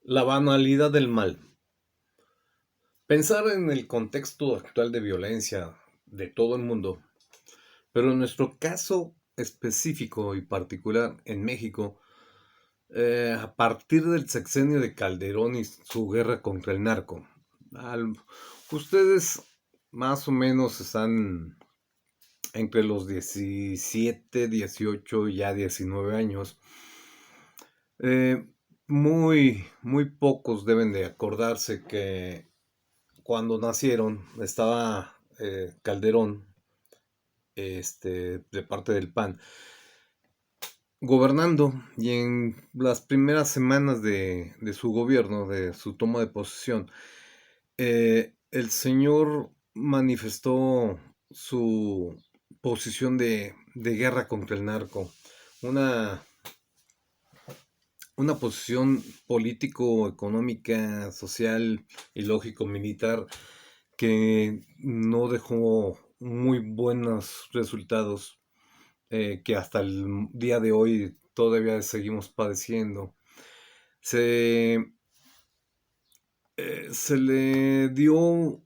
La banalidad del mal. Pensar en el contexto actual de violencia de todo el mundo, pero en nuestro caso específico y particular en México, a partir del sexenio de Calderón y su guerra contra el narco. Al- Ustedes más o menos están entre los 17, 18 y ya 19 años. Eh, muy pocos deben de acordarse que cuando nacieron estaba Calderón, de parte del PAN, gobernando, y en las primeras semanas de su gobierno, de su toma de posesión, el señor manifestó su posición de guerra contra el narco, una, una posición político, económica, social y lógico-militar que no dejó muy buenos resultados, que hasta el día de hoy todavía seguimos padeciendo. Se, Se le dio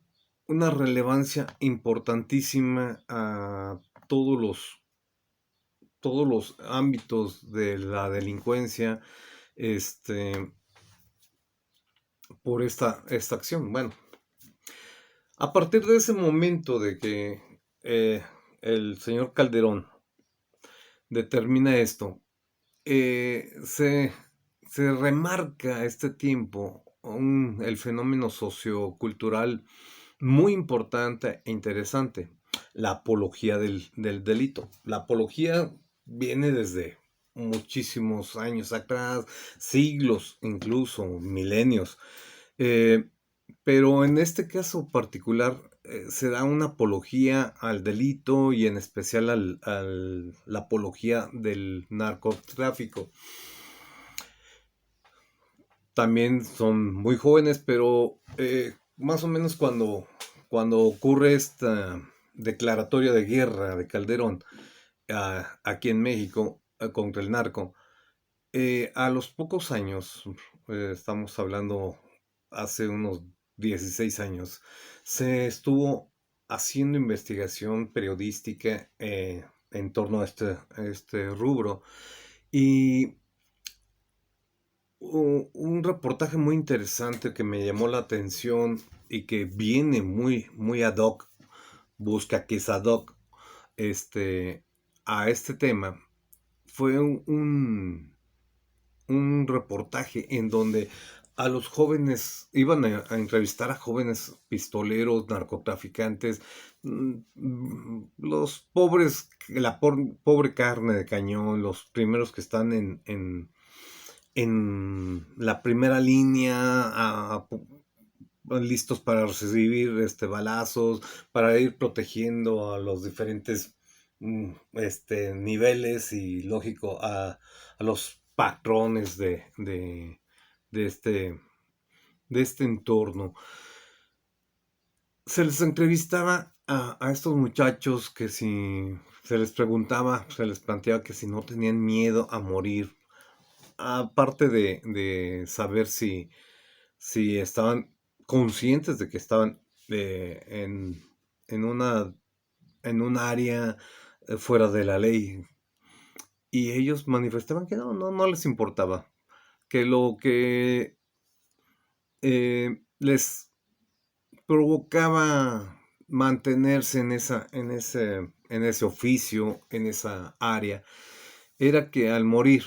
una relevancia importantísima a todos todos los ámbitos de la delincuencia, este, por esta acción. Bueno, a partir de ese momento de que el señor Calderón determina esto, eh, se, se remarca este tiempo el fenómeno sociocultural muy importante e interesante, la apología del delito. La apología viene desde muchísimos años atrás, siglos, incluso milenios. Eh, pero en este caso particular, se da una apología al delito y en especial la apología del narcotráfico. También son muy jóvenes, pero más o menos cuando ocurre esta declaratoria de guerra de Calderón, aquí en México, contra el narco, a los pocos años, estamos hablando hace unos 16 años, se estuvo haciendo investigación periodística en torno a a este rubro, y un reportaje muy interesante que me llamó la atención y que viene muy ad hoc, busca que es ad hoc, este, a este tema, fue un reportaje en donde a los jóvenes, iban a entrevistar a jóvenes pistoleros, narcotraficantes, los pobres, pobre carne de cañón, los primeros que están en la primera línea, listos para recibir balazos, para ir protegiendo a los diferentes niveles y lógico a los patrones de este, de este entorno. Se les entrevistaba a estos muchachos, que si se les preguntaba, se les planteaba que si no tenían miedo a morir, aparte de saber si estaban conscientes de que estaban en en un área fuera de la ley. Y ellos manifestaban que no les importaba, que lo que les provocaba mantenerse en ese oficio, en esa área, era que al morir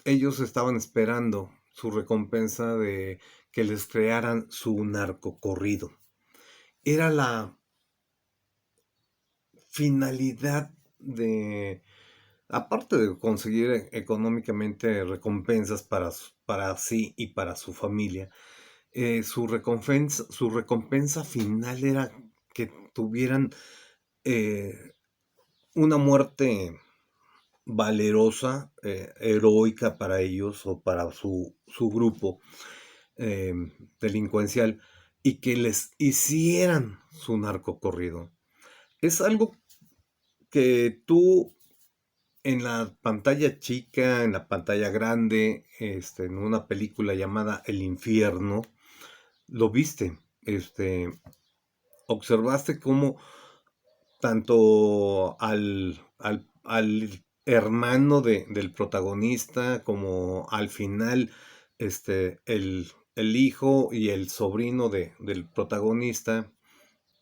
ellos estaban esperando su recompensa de que les crearan su narcocorrido. Era la finalidad de, aparte de conseguir económicamente recompensas para sí y para su familia, su recompensa final era que tuvieran eh, una muerte valerosa, heroica para ellos o para su grupo eh, delincuencial, y que les hicieran su narcocorrido. Es algo que tú en la pantalla chica, en la pantalla grande, en una película llamada El Infierno, lo viste, observaste cómo tanto al hermano del protagonista como al final, el hijo y el sobrino del protagonista,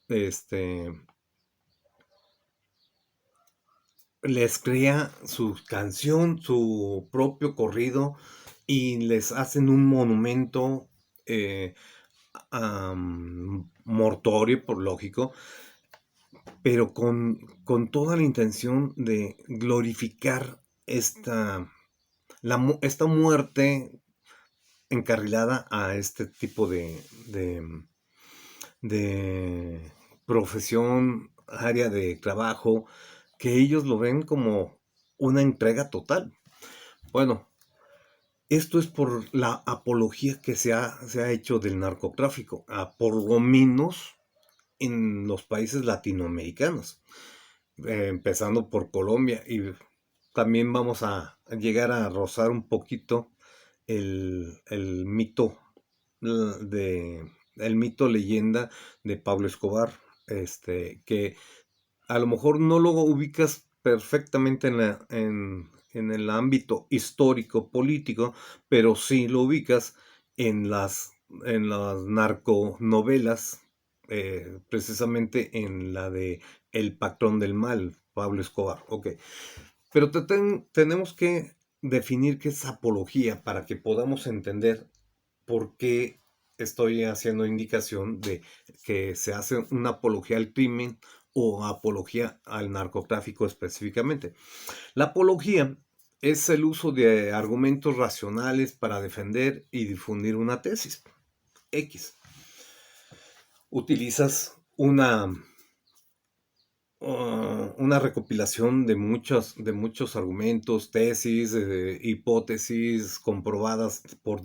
este, les crea su canción, su propio corrido y les hacen un monumento eh, mortorio, por lógico, pero con toda la intención de glorificar esta muerte encarrilada a este tipo de profesión, área de trabajo, que ellos lo ven como una entrega total. Bueno, esto es por la apología que se ha hecho del narcotráfico, por lo menos en los países latinoamericanos, empezando por Colombia, y también vamos a llegar a rozar un poquito el mito el mito leyenda de Pablo Escobar, que a lo mejor no lo ubicas perfectamente en el ámbito histórico político, pero sí lo ubicas en las narconovelas, precisamente en la de El Patrón del Mal, Pablo Escobar. Ok, pero tenemos que definir qué es apología para que podamos entender por qué estoy haciendo indicación de que se hace una apología al crimen o apología al narcotráfico específicamente. La apología es el uso de argumentos racionales para defender y difundir una tesis. X. Utilizas una recopilación de muchos argumentos, tesis, hipótesis comprobadas por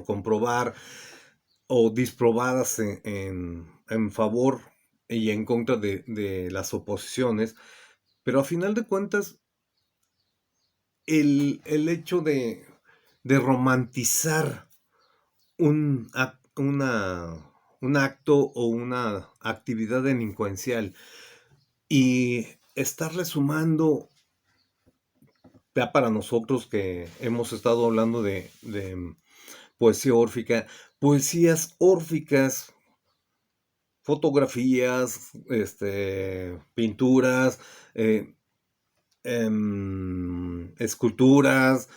comprobar o disprobadas en favor y en contra de las oposiciones, pero a final de cuentas el hecho de romantizar un acto o una actividad delincuencial y estarle sumando, ya para nosotros que hemos estado hablando de poesía órfica, poesías órficas, fotografías, pinturas, eh, esculturas,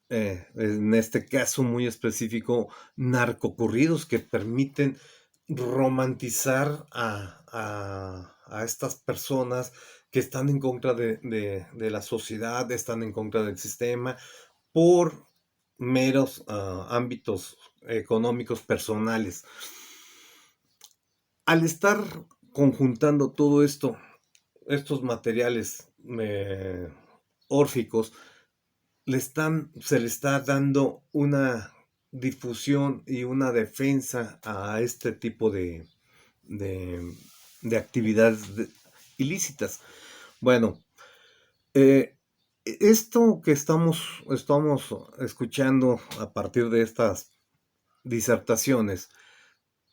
en este caso muy específico, narcocorridos que permiten romantizar a estas personas que están en contra de la sociedad, están en contra del sistema, por meros ámbitos económicos personales. Al estar conjuntando todo esto, estos materiales órficos, se le está dando una difusión y una defensa a este tipo de, de actividades ilícitas. Bueno, esto que estamos escuchando a partir de estas disertaciones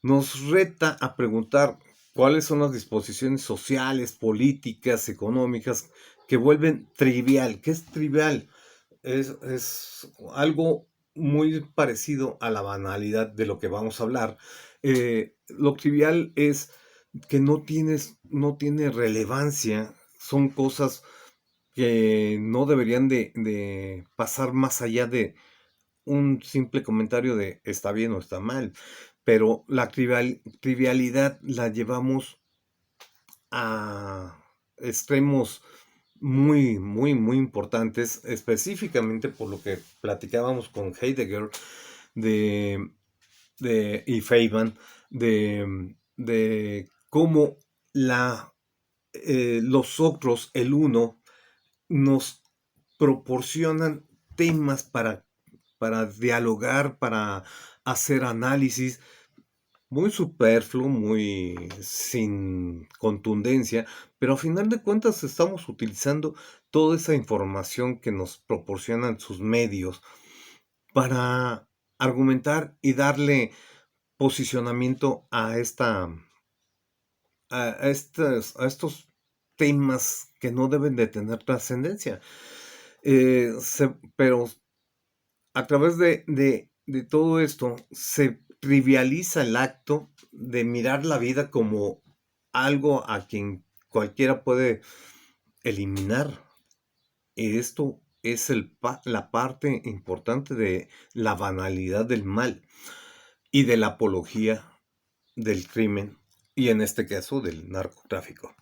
nos reta a preguntar cuáles son las disposiciones sociales, políticas, económicas que vuelven trivial. ¿Qué es trivial? Es algo muy parecido a la banalidad de lo que vamos a hablar. Lo trivial es que no tiene relevancia, son cosas que no deberían de pasar más allá de un simple comentario de está bien o está mal, pero la trivialidad la llevamos a extremos muy, muy, muy importantes, específicamente por lo que platicábamos con Heidegger de, y Feynman, de cómo los otros, el uno, nos proporcionan temas para dialogar, para hacer análisis, muy superfluo, muy sin contundencia, pero a final de cuentas estamos utilizando toda esa información que nos proporcionan sus medios para argumentar y darle posicionamiento a estos temas que no deben de tener trascendencia. Pero a través de todo esto se trivializa el acto de mirar la vida como algo a quien cualquiera puede eliminar. Y esto es la parte importante de la banalidad del mal y de la apología del crimen, y en este caso del narcotráfico.